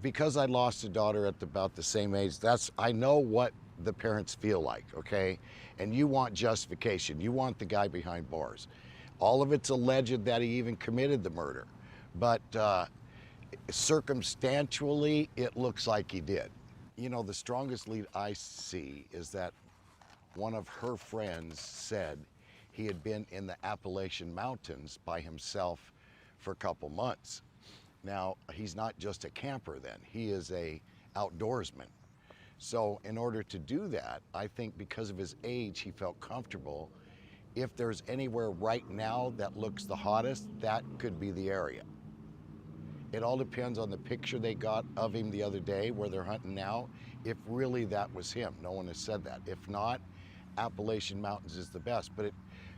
because I lost a daughter at about the same age, I know what the parents feel like, okay? And you want justification. You want the guy behind bars. All of it's alleged that he even committed the murder, but circumstantially, it looks like he did. You know, the strongest lead I see is that one of her friends said he had been in the Appalachian Mountains by himself for a couple months. Now, he's not just a camper then, he is a outdoorsman. So in order to do that, I think because of his age, he felt comfortable. If there's anywhere right now that looks the hottest, that could be the area. It all depends on the picture they got of him the other day where they're hunting now, if really that was him. No one has said that. If not, Appalachian Mountains is the best, but it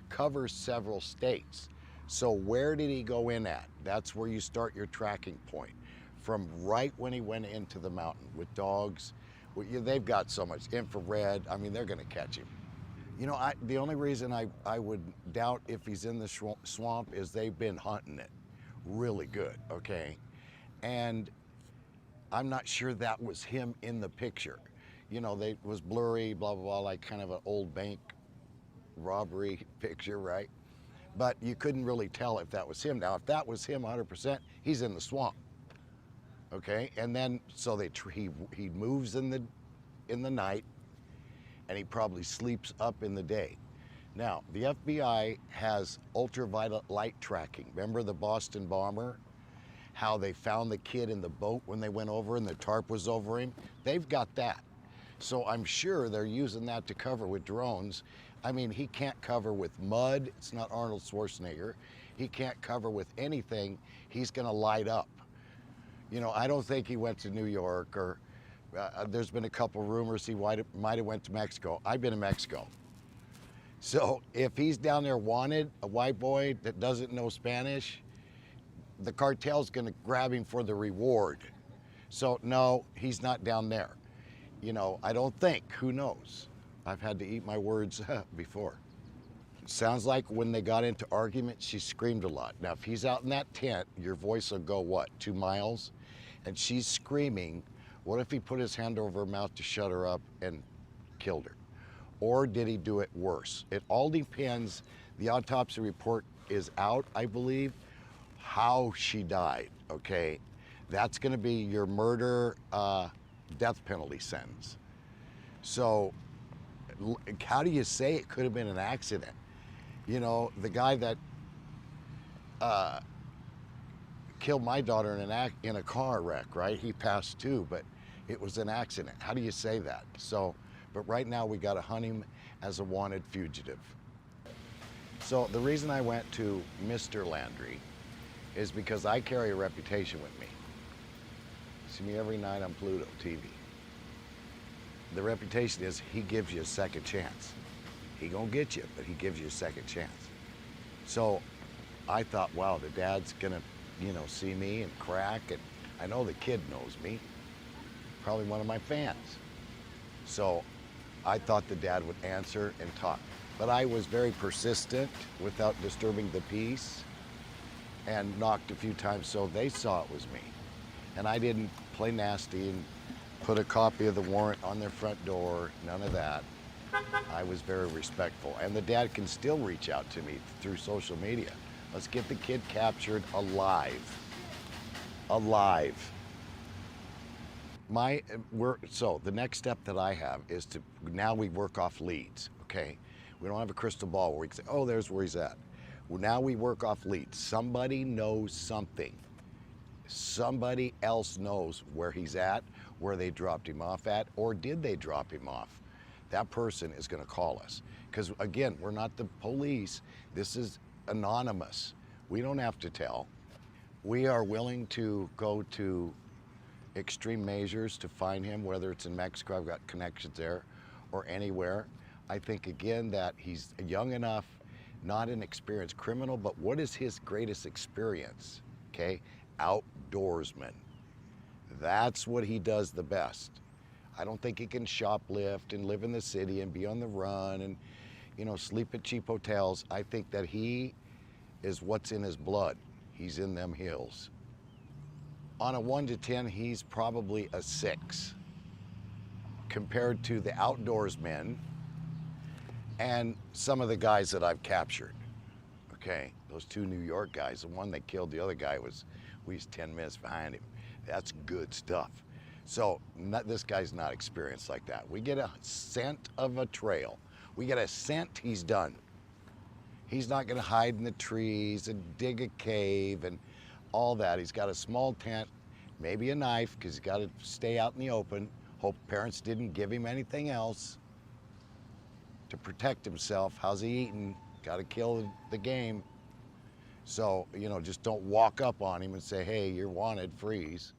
covers several states. So where did he go in at? That's where you start your tracking point. From right when he went into the mountain with dogs. They've got so much infrared. I mean, they're gonna catch him. You know, the only reason I would doubt if he's in the swamp is they've been hunting it really good, okay? And I'm not sure that was him in the picture. You know, it was blurry, blah, blah, blah, like kind of an old bank robbery picture, right? But you couldn't really tell if that was him. Now, if that was him 100%, he's in the swamp, okay? And then, so he moves in the night, and he probably sleeps up in the day. Now, the FBI has ultraviolet light tracking. Remember the Boston bomber? How they found the kid in the boat when they went over and the tarp was over him? They've got that. So I'm sure they're using that to cover with drones. I mean, he can't cover with mud. It's not Arnold Schwarzenegger. He can't cover with anything. He's gonna light up. You know, I don't think he went to New York, or there's been a couple rumors he might have went to Mexico. I've been to Mexico. So if he's down there wanted, a white boy that doesn't know Spanish, the cartel's gonna grab him for the reward. So no, he's not down there. You know, I don't think, who knows? I've had to eat my words before. Sounds like when they got into argument, she screamed a lot. Now, if he's out in that tent, your voice will go, what, 2 miles? And she's screaming. What if he put his hand over her mouth to shut her up and killed her? Or did he do it worse? It all depends. The autopsy report is out, I believe, how she died, okay? That's gonna be your murder, death penalty sentence. So how do you say it could have been an accident? You know, the guy that killed my daughter in a car wreck, right? He passed too, but it was an accident. How do you say that? So, but right now we got to hunt him as a wanted fugitive. So the reason I went to Mr. Laundrie is because I carry a reputation with me. See me every night on Pluto TV. The reputation is he gives you a second chance. He gonna get you, but he gives you a second chance. So I thought, wow, the dad's gonna, you know, see me and crack, and I know the kid knows me, probably one of my fans. So I thought the dad would answer and talk. But I was very persistent without disturbing the peace and knocked a few times so they saw it was me. And I didn't play nasty and put a copy of the warrant on their front door, none of that. I was very respectful. And the dad can still reach out to me through social media. Let's get the kid captured alive. Alive. So the next step that I have is now we work off leads, okay? We don't have a crystal ball where we can say, oh, there's where he's at. Well, now we work off leads. Somebody knows something. Somebody else knows where he's at, where they dropped him off at, or did they drop him off? That person is gonna call us. Because again, we're not the police. This is anonymous. We don't have to tell. We are willing to go to extreme measures to find him, whether it's in Mexico, I've got connections there, or anywhere. I think again that he's young enough, not an experienced criminal, but what is his greatest experience? Okay, outdoorsman. That's what he does the best. I don't think he can shoplift and live in the city and be on the run and, you know, sleep at cheap hotels. I think that he is what's in his blood. He's in them hills. On a 1 to 10, he's probably a 6 compared to the outdoors men and some of the guys that I've captured. Okay, those 2 New York guys, the one that killed the other guy we was 10 minutes behind him. That's good stuff. So this guy's not experienced like that. We get a scent of a trail. We get a scent, he's done. He's not gonna hide in the trees and dig a cave and all that. He's got a small tent, maybe a knife, because he's gotta stay out in the open. Hope parents didn't give him anything else to protect himself. How's he eating? Gotta kill the game. So, you know, just don't walk up on him and say, hey, you're wanted, freeze.